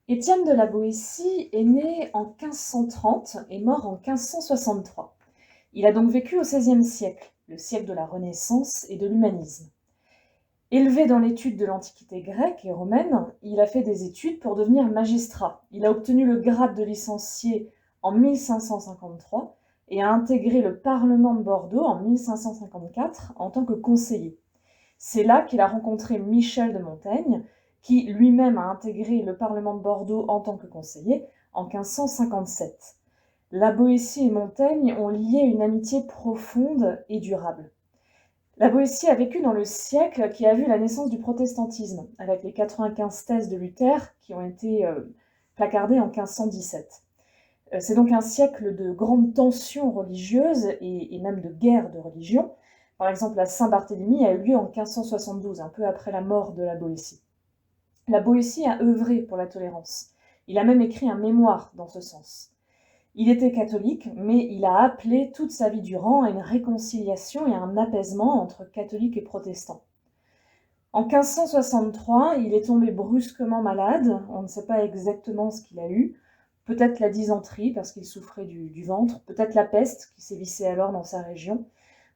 Étienne de la Boétie est né en 1530 et mort en 1563. Il a donc vécu au XVIe siècle, le siècle de la Renaissance et de l'humanisme. Élevé dans l'étude de l'Antiquité grecque et romaine, il a fait des études pour devenir magistrat. Il a obtenu le grade de licencié en 1553 et a intégré le Parlement de Bordeaux en 1554 en tant que conseiller. C'est là qu'il a rencontré Michel de Montaigne, qui lui-même a intégré le Parlement de Bordeaux en tant que conseiller en 1557. La Boétie et Montaigne ont lié une amitié profonde et durable. La Boétie a vécu dans le siècle qui a vu la naissance du protestantisme, avec les 95 thèses de Luther qui ont été placardées en 1517. C'est donc un siècle de grandes tensions religieuses et même de guerres de religion. Par exemple, la Saint-Barthélemy a eu lieu en 1572, un peu après la mort de la Boétie. La Boétie a œuvré pour la tolérance. Il a même écrit un mémoire dans ce sens. Il était catholique, mais il a appelé toute sa vie durant à une réconciliation et à un apaisement entre catholiques et protestants. En 1563, il est tombé brusquement malade, on ne sait pas exactement ce qu'il a eu, peut-être la dysenterie parce qu'il souffrait du ventre, peut-être la peste qui sévissait alors dans sa région.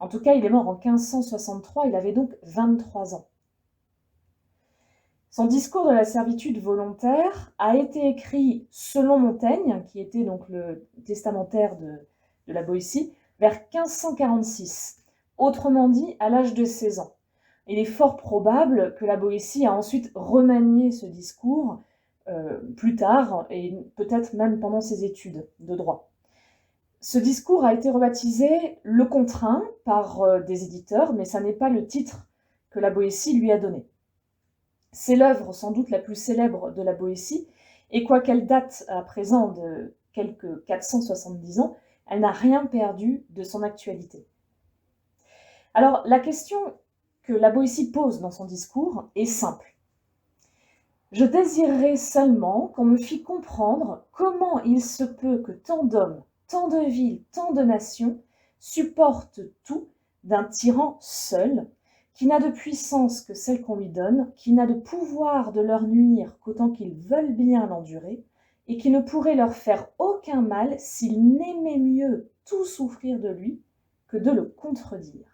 En tout cas, il est mort en 1563, il avait donc 23 ans. Son discours de la servitude volontaire a été écrit selon Montaigne, qui était donc le testamentaire de la Boétie, vers 1546, autrement dit à l'âge de 16 ans. Il est fort probable que la Boétie a ensuite remanié ce discours plus tard, et peut-être même pendant ses études de droit. Ce discours a été rebaptisé « Le Contraint » par des éditeurs, mais ça n'est pas le titre que la Boétie lui a donné. C'est l'œuvre sans doute la plus célèbre de la Boétie, et quoiqu'elle date à présent de quelques 470 ans, elle n'a rien perdu de son actualité. Alors, la question que la Boétie pose dans son discours est simple. Je désirerais seulement qu'on me fît comprendre comment il se peut que tant d'hommes, tant de villes, tant de nations supportent tout d'un tyran seul, qui n'a de puissance que celle qu'on lui donne, qui n'a de pouvoir de leur nuire qu'autant qu'ils veulent bien l'endurer, et qui ne pourrait leur faire aucun mal s'ils n'aimaient mieux tout souffrir de lui que de le contredire.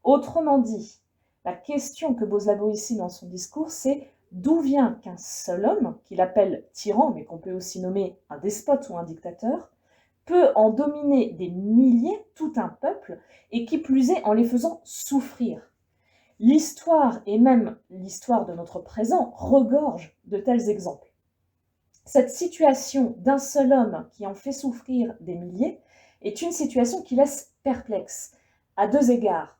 Autrement dit, la question que pose la Boétie dans son discours, c'est d'où vient qu'un seul homme, qu'il appelle tyran, mais qu'on peut aussi nommer un despote ou un dictateur, peut en dominer des milliers, tout un peuple, et qui plus est en les faisant souffrir. L'histoire, et même l'histoire de notre présent, regorge de tels exemples. Cette situation d'un seul homme qui en fait souffrir des milliers est une situation qui laisse perplexe, à deux égards.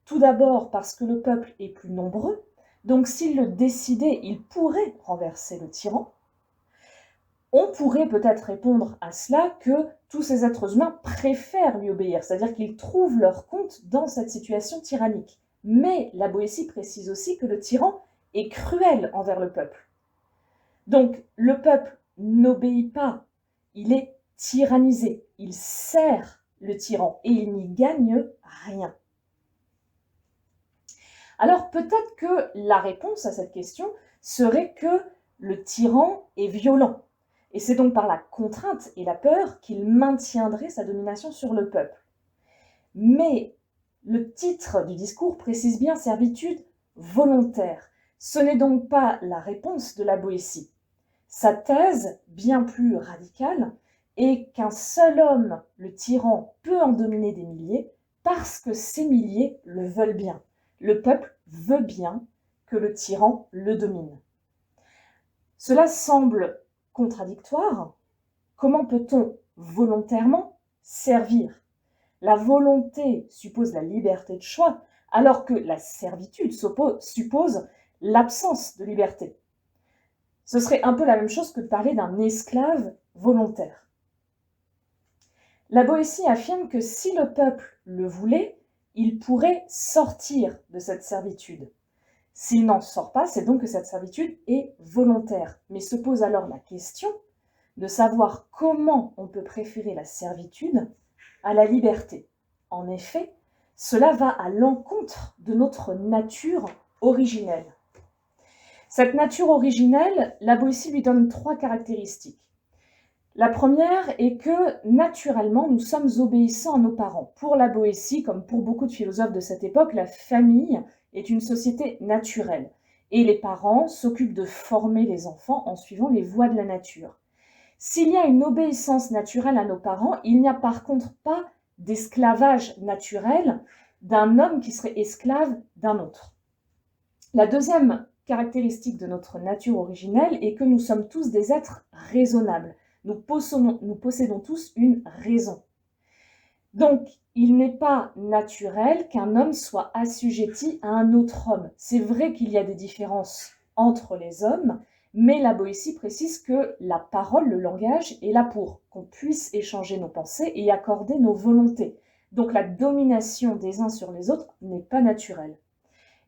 Tout d'abord parce que le peuple est plus nombreux, donc s'il le décidait, il pourrait renverser le tyran. On pourrait peut-être répondre à cela que tous ces êtres humains préfèrent lui obéir, c'est-à-dire qu'ils trouvent leur compte dans cette situation tyrannique. Mais la Boétie précise aussi que le tyran est cruel envers le peuple. Donc le peuple n'obéit pas, il est tyrannisé, il sert le tyran et il n'y gagne rien. Alors peut-être que la réponse à cette question serait que le tyran est violent. Et c'est donc par la contrainte et la peur qu'il maintiendrait sa domination sur le peuple. Mais le titre du discours précise bien servitude volontaire. Ce n'est donc pas la réponse de la Boétie. Sa thèse, bien plus radicale, est qu'un seul homme, le tyran, peut en dominer des milliers parce que ces milliers le veulent bien. Le peuple veut bien que le tyran le domine. Cela semble contradictoire. Comment peut-on volontairement servir ? La volonté suppose la liberté de choix, alors que la servitude suppose l'absence de liberté. Ce serait un peu la même chose que de parler d'un esclave volontaire. La Boétie affirme que si le peuple le voulait, il pourrait sortir de cette servitude. S'il n'en sort pas, c'est donc que cette servitude est volontaire. Mais se pose alors la question de savoir comment on peut préférer la servitude à la liberté. En effet, cela va à l'encontre de notre nature originelle. Cette nature originelle, la Boétie lui donne 3 caractéristiques. La première est que, naturellement, nous sommes obéissants à nos parents. Pour la Boétie, comme pour beaucoup de philosophes de cette époque, la famille est une société naturelle. Et les parents s'occupent de former les enfants en suivant les voies de la nature. S'il y a une obéissance naturelle à nos parents, il n'y a par contre pas d'esclavage naturel d'un homme qui serait esclave d'un autre. La deuxième caractéristique de notre nature originelle est que nous sommes tous des êtres raisonnables. Nous possédons tous une raison. Donc, il n'est pas naturel qu'un homme soit assujetti à un autre homme. C'est vrai qu'il y a des différences entre les hommes, mais la Boétie précise que la parole, le langage, est là pour qu'on puisse échanger nos pensées et accorder nos volontés. Donc la domination des uns sur les autres n'est pas naturelle.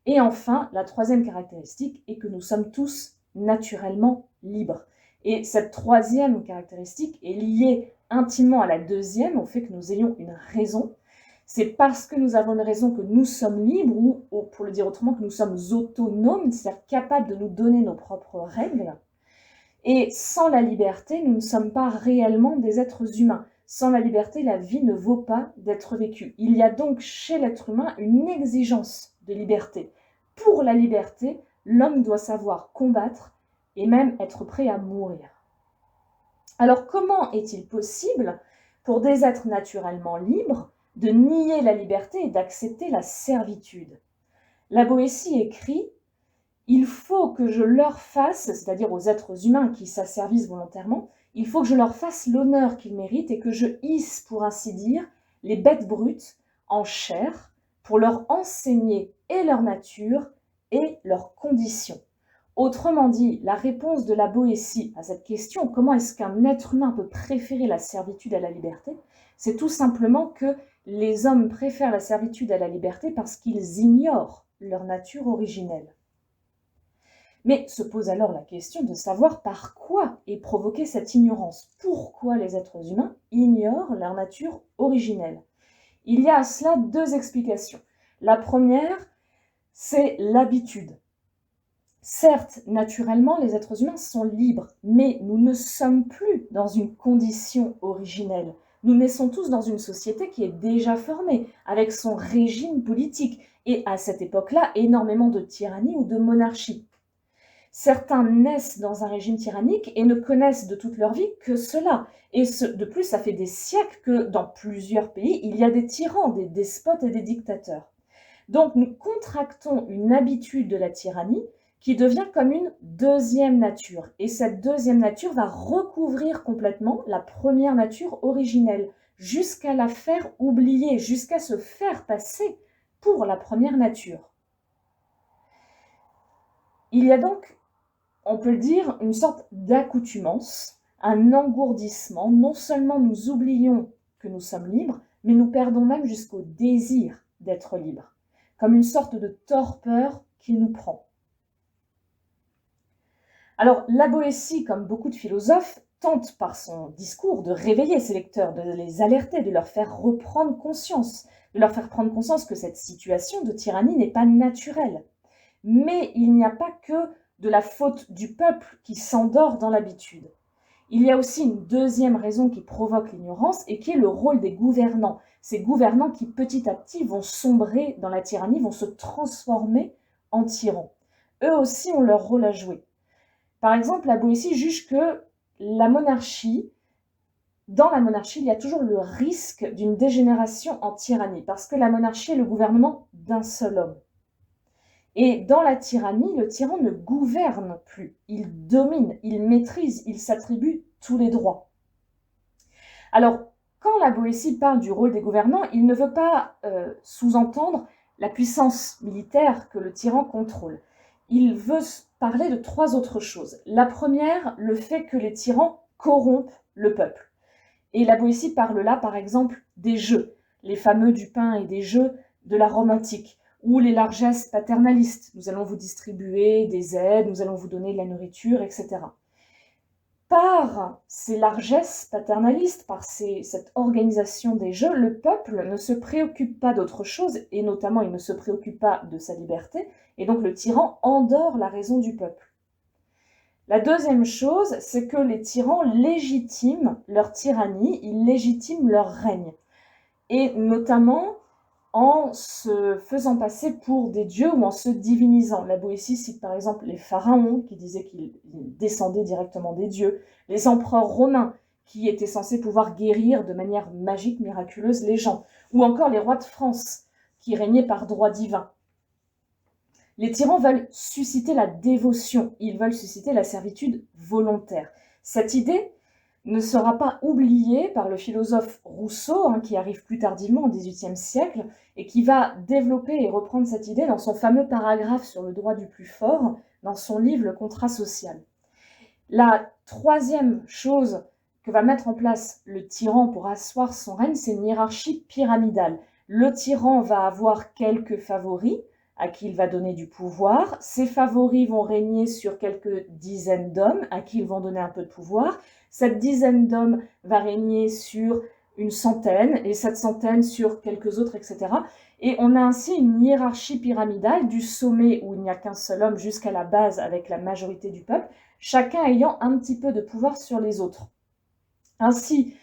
Et enfin, la troisième caractéristique est que nous sommes tous naturellement libres. Et cette troisième caractéristique est liée intimement à la deuxième, au fait que nous ayons une raison. C'est parce que nous avons une raison que nous sommes libres, ou pour le dire autrement, que nous sommes autonomes, c'est-à-dire capables de nous donner nos propres règles. Et sans la liberté, nous ne sommes pas réellement des êtres humains. Sans la liberté, la vie ne vaut pas d'être vécue. Il y a donc chez l'être humain une exigence de liberté. Pour la liberté, l'homme doit savoir combattre et même être prêt à mourir. Alors comment est-il possible pour des êtres naturellement libres de nier la liberté et d'accepter la servitude? La Boétie écrit « Il faut que je leur fasse, c'est-à-dire aux êtres humains qui s'asservissent volontairement, il faut que je leur fasse l'honneur qu'ils méritent et que je hisse, pour ainsi dire, les bêtes brutes en chair pour leur enseigner et leur nature et leurs conditions. » Autrement dit, la réponse de la Boétie à cette question, comment est-ce qu'un être humain peut préférer la servitude à la liberté, c'est tout simplement que les hommes préfèrent la servitude à la liberté parce qu'ils ignorent leur nature originelle. Mais se pose alors la question de savoir par quoi est provoquée cette ignorance. Pourquoi les êtres humains ignorent leur nature originelle? Il y a à cela 2 explications. La première, c'est l'habitude. Certes, naturellement, les êtres humains sont libres, mais nous ne sommes plus dans une condition originelle. Nous naissons tous dans une société qui est déjà formée, avec son régime politique, et à cette époque-là, énormément de tyrannie ou de monarchie. Certains naissent dans un régime tyrannique et ne connaissent de toute leur vie que cela. Et de plus, ça fait des siècles que dans plusieurs pays, il y a des tyrans, des despotes et des dictateurs. Donc nous contractons une habitude de la tyrannie qui devient comme une deuxième nature. Et cette deuxième nature va recouvrir complètement la première nature originelle, jusqu'à la faire oublier, jusqu'à se faire passer pour la première nature. Il y a donc, on peut le dire, une sorte d'accoutumance, un engourdissement. Non seulement nous oublions que nous sommes libres, mais nous perdons même jusqu'au désir d'être libres, comme une sorte de torpeur qui nous prend. Alors, la Boétie, comme beaucoup de philosophes, tente par son discours de réveiller ses lecteurs, de les alerter, de leur faire reprendre conscience, de leur faire prendre conscience que cette situation de tyrannie n'est pas naturelle. Mais il n'y a pas que de la faute du peuple qui s'endort dans l'habitude. Il y a aussi une deuxième raison qui provoque l'ignorance et qui est le rôle des gouvernants. Ces gouvernants qui petit à petit vont sombrer dans la tyrannie, vont se transformer en tyrans. Eux aussi ont leur rôle à jouer. Par exemple, la Boétie juge que dans la monarchie, il y a toujours le risque d'une dégénération en tyrannie, parce que la monarchie est le gouvernement d'un seul homme. Et dans la tyrannie, le tyran ne gouverne plus, il domine, il maîtrise, il s'attribue tous les droits. Alors, quand la Boétie parle du rôle des gouvernants, il ne veut pas sous-entendre la puissance militaire que le tyran contrôle. Il veut parler de 3 autres choses. La première, le fait que les tyrans corrompent le peuple. Et la Boétie parle là, par exemple, des jeux, les fameux du pain et des jeux de la Rome antique, ou les largesses paternalistes. Nous allons vous distribuer des aides, nous allons vous donner de la nourriture, etc. Par ces largesses paternalistes, par cette organisation des jeux, le peuple ne se préoccupe pas d'autre chose, et notamment il ne se préoccupe pas de sa liberté, et donc le tyran endort la raison du peuple. La deuxième chose, c'est que les tyrans légitiment leur tyrannie, ils légitiment leur règne. Et notamment en se faisant passer pour des dieux ou en se divinisant. La Boétie cite par exemple les pharaons, qui disaient qu'ils descendaient directement des dieux, les empereurs romains, qui étaient censés pouvoir guérir de manière magique, miraculeuse les gens, ou encore les rois de France, qui régnaient par droit divin. Les tyrans veulent susciter la dévotion, ils veulent susciter la servitude volontaire. Cette idée ne sera pas oubliée par le philosophe Rousseau, qui arrive plus tardivement au XVIIIe siècle, et qui va développer et reprendre cette idée dans son fameux paragraphe sur le droit du plus fort, dans son livre Le contrat social. La troisième chose que va mettre en place le tyran pour asseoir son règne, c'est une hiérarchie pyramidale. Le tyran va avoir quelques favoris, à qui il va donner du pouvoir. Ces favoris vont régner sur quelques dizaines d'hommes, à qui ils vont donner un peu de pouvoir. Cette dizaine d'hommes va régner sur une centaine, et cette centaine sur quelques autres, etc. Et on a ainsi une hiérarchie pyramidale du sommet où il n'y a qu'un seul homme jusqu'à la base avec la majorité du peuple, chacun ayant un petit peu de pouvoir sur les autres. Ainsi,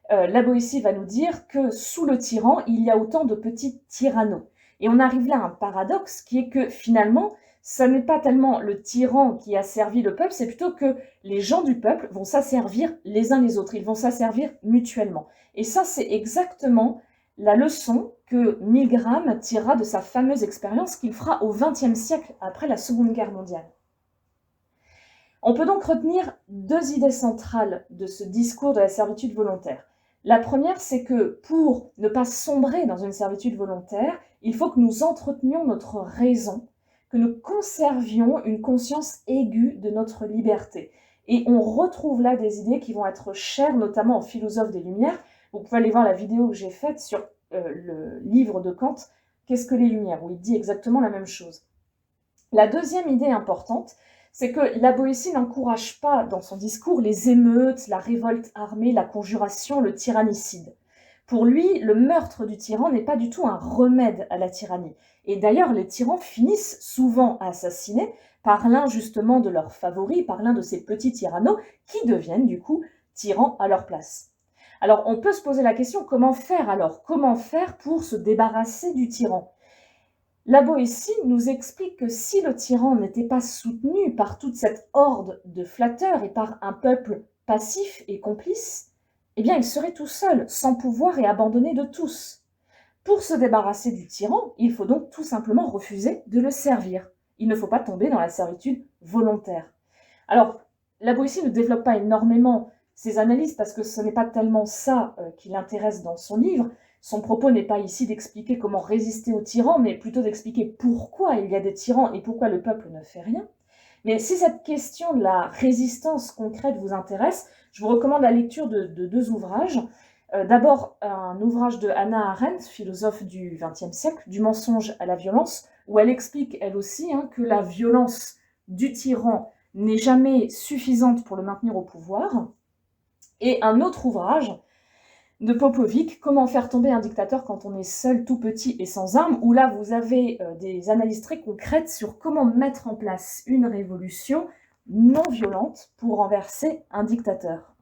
la Boétie va nous dire que sous le tyran, il y a autant de petits tyrannos. Et on arrive là à un paradoxe qui est que finalement, ça n'est pas tellement le tyran qui a servi le peuple, c'est plutôt que les gens du peuple vont s'asservir les uns les autres, ils vont s'asservir mutuellement. Et ça, c'est exactement la leçon que Milgram tirera de sa fameuse expérience qu'il fera au XXe siècle, après la Seconde Guerre mondiale. On peut donc retenir deux idées centrales de ce discours de la servitude volontaire. La première, c'est que pour ne pas sombrer dans une servitude volontaire, il faut que nous entretenions notre raison, que nous conservions une conscience aiguë de notre liberté. Et on retrouve là des idées qui vont être chères, notamment aux philosophes des Lumières. Vous pouvez aller voir la vidéo que j'ai faite sur le livre de Kant, « Qu'est-ce que les Lumières ?», où il dit exactement la même chose. La deuxième idée importante, c'est que la Boétie n'encourage pas dans son discours les émeutes, la révolte armée, la conjuration, le tyrannicide. Pour lui, le meurtre du tyran n'est pas du tout un remède à la tyrannie. Et d'ailleurs, les tyrans finissent souvent assassinés par l'un justement de leurs favoris, par l'un de ces petits tyrannos qui deviennent du coup tyrans à leur place. Alors on peut se poser la question, comment faire alors ? Comment faire pour se débarrasser du tyran ? La Boétie nous explique que si le tyran n'était pas soutenu par toute cette horde de flatteurs et par un peuple passif et complice, eh bien il serait tout seul, sans pouvoir et abandonné de tous. Pour se débarrasser du tyran, il faut donc tout simplement refuser de le servir. Il ne faut pas tomber dans la servitude volontaire. Alors, la Boétie ne développe pas énormément ses analyses parce que ce n'est pas tellement ça qui l'intéresse dans son livre. Son propos n'est pas ici d'expliquer comment résister aux tyrans, mais plutôt d'expliquer pourquoi il y a des tyrans et pourquoi le peuple ne fait rien. Mais si cette question de la résistance concrète vous intéresse, je vous recommande la lecture de deux ouvrages. D'abord, un ouvrage de Hannah Arendt, philosophe du XXe siècle, « Du mensonge à la violence », où elle explique, elle aussi, que la violence du tyran n'est jamais suffisante pour le maintenir au pouvoir. Et un autre ouvrage de Popovic, « Comment faire tomber un dictateur quand on est seul, tout petit et sans armes », où là vous avez des analyses très concrètes sur comment mettre en place une révolution non violente pour renverser un dictateur.